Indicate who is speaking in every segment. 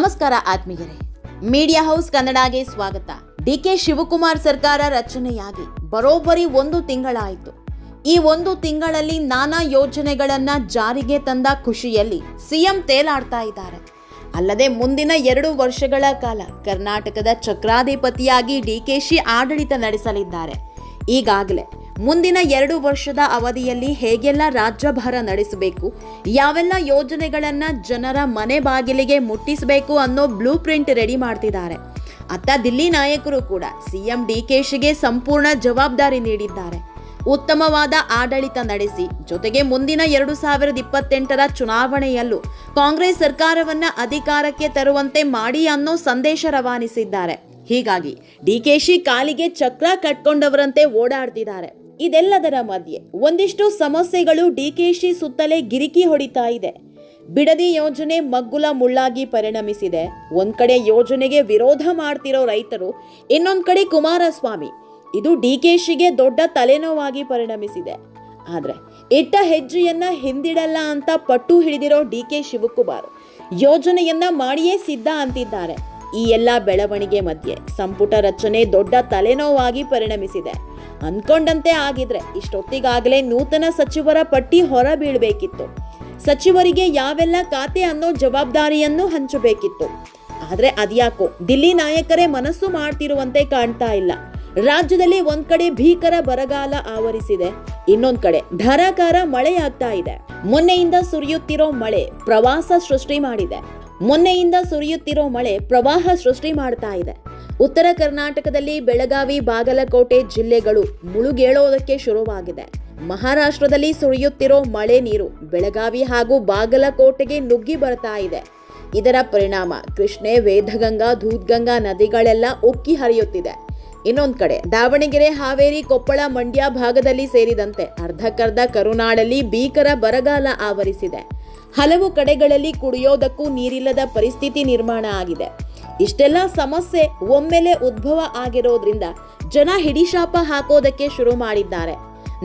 Speaker 1: ನಮಸ್ಕಾರ ಆತ್ಮೀಯರೇ, media house ಕನ್ನಡಗೆ ಸ್ವಾಗತ. ಡಿಕೆ ಶಿವಕುಮಾರ್ ಸರ್ಕಾರ ರಚನೆಯಾಗಿ ಬರೋಬ್ಬರಿ 1 ತಿಂಗಳಾಯಿತು. ಈ 1 ತಿಂಗಳಲ್ಲಿ ನಾನಾ ಯೋಜನೆಗಳನ್ನ ಜಾರಿಗೆ ತಂದ ಖುಷಿಯಲ್ಲಿ ಸಿಎಂ ತೇಲಾಡ್ತಾ ಇದ್ದಾರೆ. ಅಲ್ಲದೆ ಮುಂದಿನ 2 ವರ್ಷಗಳ ಕಾಲ ಕರ್ನಾಟಕದ ಚಕ್ರಾಧಿಪತಿಯಾಗಿ ಡಿಕೆಶಿ ಆಡಳಿತ ನಡೆಸಲಿದ್ದಾರೆ. ಈಗಾಗಲೇ ಮುಂದಿನ 2 ವರ್ಷದ ಅವಧಿಯಲ್ಲಿ ಹೇಗೆಲ್ಲ ರಾಜ್ಯಭಾರ ನಡೆಸಬೇಕು, ಯಾವೆಲ್ಲ ಯೋಜನೆಗಳನ್ನ ಜನರ ಮನೆ ಬಾಗಿಲಿಗೆ ಮುಟ್ಟಿಸಬೇಕು ಅನ್ನೋ ಬ್ಲೂ ಪ್ರಿಂಟ್ ರೆಡಿ ಮಾಡ್ತಿದ್ದಾರೆ. ಅತ್ತ ದಿಲ್ಲಿ ನಾಯಕರು ಕೂಡ ಸಿಎಂ ಡಿಕೆಶಿಗೆ ಸಂಪೂರ್ಣ ಜವಾಬ್ದಾರಿ ನೀಡಿದ್ದಾರೆ. ಉತ್ತಮವಾದ ಆಡಳಿತ ನಡೆಸಿ ಜೊತೆಗೆ ಮುಂದಿನ 2028ರ ಚುನಾವಣೆಯಲ್ಲೂ ಕಾಂಗ್ರೆಸ್ ಸರ್ಕಾರವನ್ನ ಅಧಿಕಾರಕ್ಕೆ ತರುವಂತೆ ಮಾಡಿ ಅನ್ನೋ ಸಂದೇಶ ರವಾನಿಸಿದ್ದಾರೆ. ಹೀಗಾಗಿ ಡಿಕೆಶಿ ಕಾಲಿಗೆ ಚಕ್ರ ಕಟ್ಕೊಂಡವರಂತೆ ಓಡಾಡ್ತಿದ್ದಾರೆ. ಇದೆಲ್ಲದರ ಮಧ್ಯೆ ಒಂದಿಷ್ಟು ಸಮಸ್ಯೆಗಳು ಡಿಕೆಶಿ ಸುತ್ತಲೇ ಗಿರಿಕಿ ಹೊಡಿತಾ ಇದೆ. ಬಿಡದಿ ಯೋಜನೆ ಮಗ್ಗುಲ ಮುಳ್ಳಾಗಿ ಪರಿಣಮಿಸಿದೆ. ಒಂದ್ ಕಡೆ ಯೋಜನೆಗೆ ವಿರೋಧ ಮಾಡ್ತಿರೋ ರೈತರು, ಇನ್ನೊಂದ್ ಕಡೆ ಕುಮಾರಸ್ವಾಮಿ. ಇದು ಡಿಕೆಶಿಗೆ ದೊಡ್ಡ ತಲೆನೋವಾಗಿ ಪರಿಣಮಿಸಿದೆ. ಆದ್ರೆ ಇಟ್ಟ ಹೆಜ್ಜೆಯನ್ನ ಹಿಂದಿಡಲ್ಲ ಅಂತ ಪಟ್ಟು ಹಿಡಿದಿರೋ ಡಿಕೆ ಶಿವಕುಮಾರ್ ಯೋಜನೆಯನ್ನ ಮಾಡಿಯೇ ಸಿದ್ಧ ಅಂತಿದ್ದಾರೆ. ಈ ಎಲ್ಲ ಬೆಳವಣಿಗೆ ಮಧ್ಯೆ ಸಂಪುಟ ರಚನೆ ದೊಡ್ಡ ತಲೆನೋವಾಗಿ ಪರಿಣಮಿಸಿದೆ. ಅನ್ಕೊಂಡಂತೆ ಆಗಿದ್ರೆ ಇಷ್ಟೊತ್ತಿಗಾಗಲೇ ನೂತನ ಸಚಿವರ ಪಟ್ಟಿ ಹೊರ ಬೀಳ್ಬೇಕಿತ್ತು. ಸಚಿವರಿಗೆ ಯಾವೆಲ್ಲ ಖಾತೆ ಅನ್ನೋ ಜವಾಬ್ದಾರಿಯನ್ನು ಹಂಚಬೇಕಿತ್ತು. ಆದ್ರೆ ಅದ್ಯಾಕೋ ದಿಲ್ಲಿ ನಾಯಕರೇ ಮನಸ್ಸು ಮಾಡ್ತಿರುವಂತೆ ಕಾಣ್ತಾ ಇಲ್ಲ. ರಾಜ್ಯದಲ್ಲಿ ಒಂದ್ ಕಡೆ ಭೀಕರ ಬರಗಾಲ ಆವರಿಸಿದೆ, ಇನ್ನೊಂದ್ ಕಡೆ ಧಾರಾಕಾರ ಮಳೆ ಆಗ್ತಾ ಇದೆ. ಮೊನ್ನೆಯಿಂದ ಸುರಿಯುತ್ತಿರೋ ಮಳೆ ಪ್ರವಾಹ ಸೃಷ್ಟಿ ಮಾಡ್ತಾ ಇದೆ. ಉತ್ತರ ಕರ್ನಾಟಕದಲ್ಲಿ ಬೆಳಗಾವಿ, ಬಾಗಲಕೋಟೆ ಜಿಲ್ಲೆಗಳು ಮುಳುಗೇಳೋದಕ್ಕೆ ಶುರುವಾಗಿದೆ. ಮಹಾರಾಷ್ಟ್ರದಲ್ಲಿ ಸುರಿಯುತ್ತಿರೋ ಮಳೆ ನೀರು ಬೆಳಗಾವಿ ಹಾಗೂ ಬಾಗಲಕೋಟೆಗೆ ನುಗ್ಗಿ ಬರ್ತಾ ಇದೆ. ಇದರ ಪರಿಣಾಮ ಕೃಷ್ಣೆ, ವೇದಗಂಗಾ, ದೂದ್ಗಂಗಾ ನದಿಗಳೆಲ್ಲ ಉಕ್ಕಿ ಹರಿಯುತ್ತಿದೆ. ಇನ್ನೊಂದ್ ಕಡೆ ದಾವಣಗೆರೆ, ಹಾವೇರಿ, ಕೊಪ್ಪಳ, ಮಂಡ್ಯ ಭಾಗದಲ್ಲಿ ಸೇರಿದಂತೆ ಅರ್ಧಕ್ಕರ್ಧ ಕರುನಾಡಲ್ಲಿ ಭೀಕರ ಬರಗಾಲ ಆವರಿಸಿದೆ. ಹಲವು ಕಡೆಗಳಲ್ಲಿ ಕುಡಿಯೋದಕ್ಕೂ ನೀರಿಲ್ಲದ ಪರಿಸ್ಥಿತಿ ನಿರ್ಮಾಣ ಆಗಿದೆ. ಇಷ್ಟೆಲ್ಲ ಸಮಸ್ಯೆ ಒಮ್ಮೆಲೆ ಉದ್ಭವ ಆಗಿರೋದ್ರಿಂದ ಜನ ಹಿಡಿಶಾಪ ಹಾಕೋದಕ್ಕೆ ಶುರು ಮಾಡಿದ್ದಾರೆ.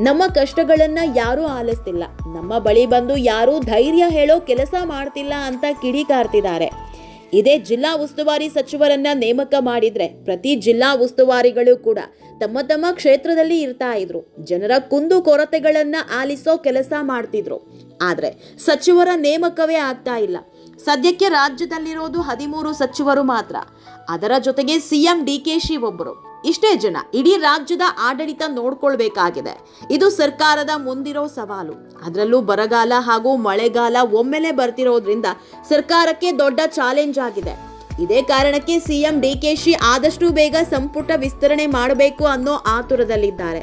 Speaker 1: ನಮ್ಮ ಕಷ್ಟಗಳನ್ನ ಯಾರೂ ಆಲಿಸ್ತಿಲ್ಲ, ನಮ್ಮ ಬಳಿ ಬಂದು ಯಾರೂ ಧೈರ್ಯ ಹೇಳೋ ಕೆಲಸ ಮಾಡ್ತಿಲ್ಲ ಅಂತ ಕಿಡಿಕಾರ್ತಿದ್ದಾರೆ. ಇದೇ ಜಿಲ್ಲಾ ಉಸ್ತುವಾರಿ ಸಚಿವರನ್ನ ನೇಮಕ ಮಾಡಿದ್ರೆ ಪ್ರತಿ ಜಿಲ್ಲಾ ಉಸ್ತುವಾರಿಗಳು ಕೂಡ ತಮ್ಮ ತಮ್ಮ ಕ್ಷೇತ್ರದಲ್ಲಿ ಇರ್ತಾ ಇದ್ರು. ಜನರ ಕುಂದು ಕೊರತೆಗಳನ್ನ ಆಲಿಸೋ ಕೆಲಸ ಮಾಡ್ತಿದ್ರು. ಆದ್ರೆ ಸಚಿವರ ನೇಮಕವೇ ಆಗ್ತಾ ಇಲ್ಲ. ಸದ್ಯಕ್ಕೆ ರಾಜ್ಯದಲ್ಲಿರೋದು 13 ಸಚಿವರು ಮಾತ್ರ. ಅದರ ಜೊತೆಗೆ ಸಿಎಂ ಡಿಕೆಶಿ ಒಬ್ಬರು. ಇಷ್ಟೇ ಜನ ಇಡೀ ರಾಜ್ಯದ ಆಡಳಿತ ನೋಡ್ಕೊಳ್ಬೇಕಾಗಿದೆ. ಇದು ಸರ್ಕಾರದ ಮುಂದಿರೋ ಸವಾಲು. ಅದರಲ್ಲೂ ಬರಗಾಲ ಹಾಗೂ ಮಳೆಗಾಲ ಒಮ್ಮೆಲೆ ಬರ್ತಿರೋದ್ರಿಂದ ಸರ್ಕಾರಕ್ಕೆ ದೊಡ್ಡ ಚಾಲೆಂಜ್ ಆಗಿದೆ. ಇದೇ ಕಾರಣಕ್ಕೆ ಸಿಎಂ ಡಿಕೆಶಿ ಆದಷ್ಟು ಬೇಗ ಸಂಪುಟ ವಿಸ್ತರಣೆ ಮಾಡಬೇಕು ಅನ್ನೋ ಆತುರದಲ್ಲಿದ್ದಾರೆ.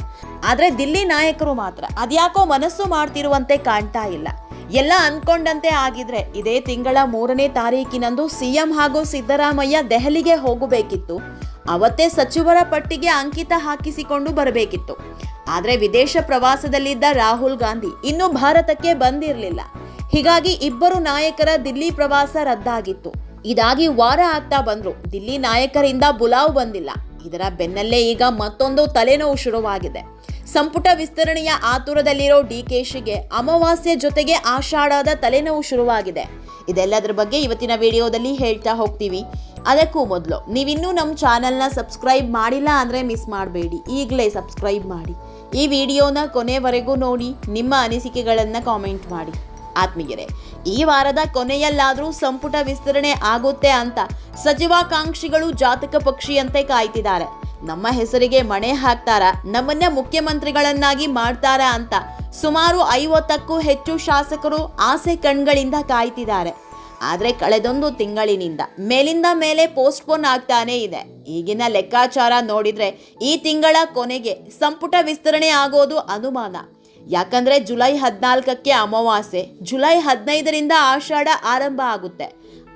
Speaker 1: ಆದ್ರೆ ದಿಲ್ಲಿ ನಾಯಕರು ಮಾತ್ರ ಅದ್ಯಾಕೋ ಮನಸ್ಸು ಮಾಡ್ತಿರುವಂತೆ ಕಾಣ್ತಾ ಇಲ್ಲ. ಎಲ್ಲ ಅನ್ಕೊಂಡಂತೆ ಆಗಿದ್ರೆ ಇದೇ ತಿಂಗಳ 3ನೇ ತಾರೀಕಿನಂದು ಸಿಎಂ ಹಾಗೂ ಸಿದ್ದರಾಮಯ್ಯ ದೆಹಲಿಗೆ ಹೋಗಬೇಕಿತ್ತು. ಅವತ್ತೇ ಸಚಿವರ ಪಟ್ಟಿಗೆ ಅಂಕಿತ ಹಾಕಿಸಿಕೊಂಡು ಬರಬೇಕಿತ್ತು. ಆದ್ರೆ ವಿದೇಶ ಪ್ರವಾಸದಲ್ಲಿದ್ದ ರಾಹುಲ್ ಗಾಂಧಿ ಇನ್ನೂ ಭಾರತಕ್ಕೆ ಬಂದಿರಲಿಲ್ಲ. ಹೀಗಾಗಿ ಇಬ್ಬರು ನಾಯಕರ ದಿಲ್ಲಿ ಪ್ರವಾಸ ರದ್ದಾಗಿತ್ತು. ಇದಾಗಿ ವಾರ ಆಗ್ತಾ ಬಂದ್ರು ದಿಲ್ಲಿ ನಾಯಕರಿಂದ ಬುಲಾವ್ ಬಂದಿಲ್ಲ. ಇದರ ಬೆನ್ನಲ್ಲೇ ಈಗ ಮತ್ತೊಂದು ತಲೆನೋವು ಶುರುವಾಗಿದೆ. ಸಂಪುಟ ವಿಸ್ತರಣೆಯ ಆತುರದಲ್ಲಿರೋ ಡಿಕೆಶಿಗೆ ಅಮಾವಾಸ್ಯೆ ಜೊತೆಗೆ ಆಷಾಢದ ತಲೆನೋವು ಶುರುವಾಗಿದೆ. ಇದೆಲ್ಲದರ ಬಗ್ಗೆ ಇವತ್ತಿನ ವಿಡಿಯೋದಲ್ಲಿ ಹೇಳ್ತಾ ಹೋಗ್ತೀವಿ. ಅದಕ್ಕೂ ಮೊದಲು ನೀವಿನ್ನೂ ನಮ್ಮ ಚಾನಲ್ನ ಸಬ್ಸ್ಕ್ರೈಬ್ ಮಾಡಿಲ್ಲ ಅಂದರೆ ಮಿಸ್ ಮಾಡಬೇಡಿ, ಈಗಲೇ ಸಬ್ಸ್ಕ್ರೈಬ್ ಮಾಡಿ. ಈ ವಿಡಿಯೋನ ಕೊನೆವರೆಗೂ ನೋಡಿ, ನಿಮ್ಮ ಅನಿಸಿಕೆಗಳನ್ನು ಕಾಮೆಂಟ್ ಮಾಡಿ. ಆತ್ಮೀಯರೇ, ಈ ವಾರದ ಕೊನೆಯಲ್ಲಾದರೂ ಸಂಪುಟ ವಿಸ್ತರಣೆ ಆಗುತ್ತೆ ಅಂತ ಸಚಿವಾಕಾಂಕ್ಷಿಗಳು ಜಾತಕ ಪಕ್ಷಿಯಂತೆ ಕಾಯ್ತಿದ್ದಾರೆ. ನಮ್ಮ ಹೆಸರಿಗೆ ಮಣೆ ಹಾಕ್ತಾರ, ನಮ್ಮನ್ನ ಮುಖ್ಯಮಂತ್ರಿಗಳನ್ನಾಗಿ ಮಾಡ್ತಾರ ಅಂತ ಸುಮಾರು 50ಕ್ಕೂ ಹೆಚ್ಚು ಶಾಸಕರು ಆಸೆ ಕಣ್ಗಳಿಂದ ಕಾಯ್ತಿದ್ದಾರೆ. ಆದ್ರೆ ಕಳೆದೊಂದು ತಿಂಗಳಿನಿಂದ ಮೇಲಿಂದ ಮೇಲೆ ಪೋಸ್ಟ್ಪೋನ್ ಆಗ್ತಾನೇ ಇದೆ. ಈಗಿನ ಲೆಕ್ಕಾಚಾರ ನೋಡಿದ್ರೆ ಈ ತಿಂಗಳ ಕೊನೆಗೆ ಸಂಪುಟ ವಿಸ್ತರಣೆ ಆಗೋದು ಅನುಮಾನ. ಯಾಕಂದ್ರೆ ಜುಲೈ 14ಕ್ಕೆ ಅಮಾವಾಸ್ಯೆ, ಜುಲೈ 15ರಿಂದ ಆಷಾಢ ಆರಂಭ ಆಗುತ್ತೆ.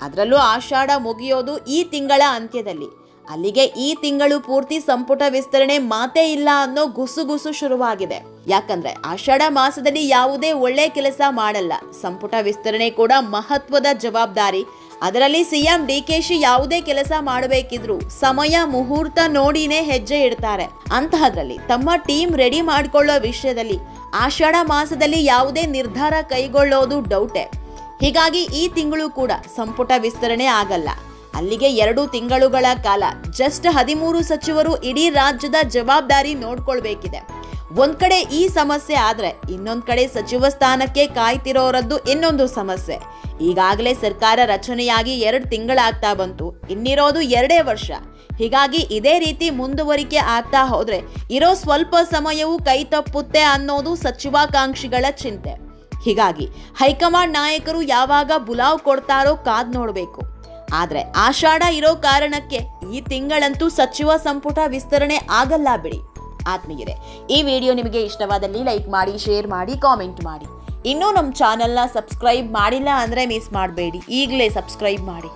Speaker 1: ಅದರಲ್ಲೂ ಆಷಾಢ ಮುಗಿಯೋದು ಈ ತಿಂಗಳ ಅಂತ್ಯದಲ್ಲಿ. ಅಲ್ಲಿಗೆ ಈ ತಿಂಗಳು ಪೂರ್ತಿ ಸಂಪುಟ ವಿಸ್ತರಣೆ ಮಾತೇ ಇಲ್ಲ ಅನ್ನೋ ಗುಸುಗುಸು ಶುರುವಾಗಿದೆ. ಯಾಕಂದ್ರೆ ಆಷಾಢ ಮಾಸದಲ್ಲಿ ಯಾವುದೇ ಒಳ್ಳೆ ಕೆಲಸ ಮಾಡಲ್ಲ. ಸಂಪುಟ ವಿಸ್ತರಣೆ ಕೂಡ ಮಹತ್ವದ ಜವಾಬ್ದಾರಿ. ಅದರಲ್ಲಿ ಸಿಎಂ ಡಿಕೆಶಿ ಯಾವುದೇ ಕೆಲಸ ಮಾಡಬೇಕಿದ್ರು ಸಮಯ ಮುಹೂರ್ತ ನೋಡಿನೇ ಹೆಜ್ಜೆ ಇಡ್ತಾರೆ. ಅಂತಹದ್ರಲ್ಲಿ ತಮ್ಮ ಟೀಮ್ ರೆಡಿ ಮಾಡಿಕೊಳ್ಳೋ ವಿಷಯದಲ್ಲಿ ಆಷಾಢ ಮಾಸದಲ್ಲಿ ಯಾವುದೇ ನಿರ್ಧಾರ ಕೈಗೊಳ್ಳೋದು ಡೌಟೆ. ಹೀಗಾಗಿ ಈ ತಿಂಗಳು ಕೂಡ ಸಂಪುಟ ವಿಸ್ತರಣೆ ಆಗಲ್ಲ. ಅಲ್ಲಿಗೆ 2 ತಿಂಗಳುಗಳ ಕಾಲ ಜಸ್ಟ್ 13 ಸಚಿವರು ಇಡೀ ರಾಜ್ಯದ ಜವಾಬ್ದಾರಿ ನೋಡ್ಕೊಳ್ಬೇಕಿದೆ. ಒಂದ್ ಕಡೆ ಈ ಸಮಸ್ಯೆ ಆದ್ರೆ ಇನ್ನೊಂದ್ ಕಡೆ ಸಚಿವ ಸ್ಥಾನಕ್ಕೆ ಕಾಯ್ತಿರೋರದ್ದು ಇನ್ನೊಂದು ಸಮಸ್ಯೆ. ಈಗಾಗಲೇ ಸರ್ಕಾರ ರಚನೆಯಾಗಿ 2 ತಿಂಗಳಾಗ್ತಾ ಬಂತು, ಇನ್ನಿರೋದು 2 ವರ್ಷ. ಹೀಗಾಗಿ ಇದೇ ರೀತಿ ಮುಂದುವರಿಕೆ ಆಗ್ತಾ ಹೋದ್ರೆ ಇರೋ ಸ್ವಲ್ಪ ಸಮಯವೂ ಕೈ ತಪ್ಪುತ್ತೆ ಅನ್ನೋದು ಸಚಿವಾಕಾಂಕ್ಷಿಗಳ ಚಿಂತೆ. ಹೀಗಾಗಿ ಹೈಕಮಾಂಡ್ ನಾಯಕರು ಯಾವಾಗ ಬುಲಾವ್ ಕೊಡ್ತಾರೋ ಕಾದ್ ನೋಡ್ಬೇಕು. ಆದ್ರೆ ಆಷಾಢ ಇರೋ ಕಾರಣಕ್ಕೆ ಈ ತಿಂಗಳಂತೂ ಸಚಿವ ಸಂಪುಟ ವಿಸ್ತರಣೆ ಆಗಲ್ಲ ಬಿಡಿ. ಆತ್ಮೀಯರೇ, ಈ ವಿಡಿಯೋ ನಿಮಗೆ ಇಷ್ಟವಾದಲ್ಲಿ ಲೈಕ್ ಮಾಡಿ, ಶೇರ್ ಮಾಡಿ, ಕಾಮೆಂಟ್ ಮಾಡಿ. ಇನ್ನೂ ನಮ್ಮ ಚಾನೆಲ್ನ ಸಬ್ಸ್ಕ್ರೈಬ್ ಮಾಡಿಲ್ಲ ಅಂದರೆ ಮಿಸ್ ಮಾಡಬೇಡಿ, ಈಗಲೇ ಸಬ್ಸ್ಕ್ರೈಬ್ ಮಾಡಿ.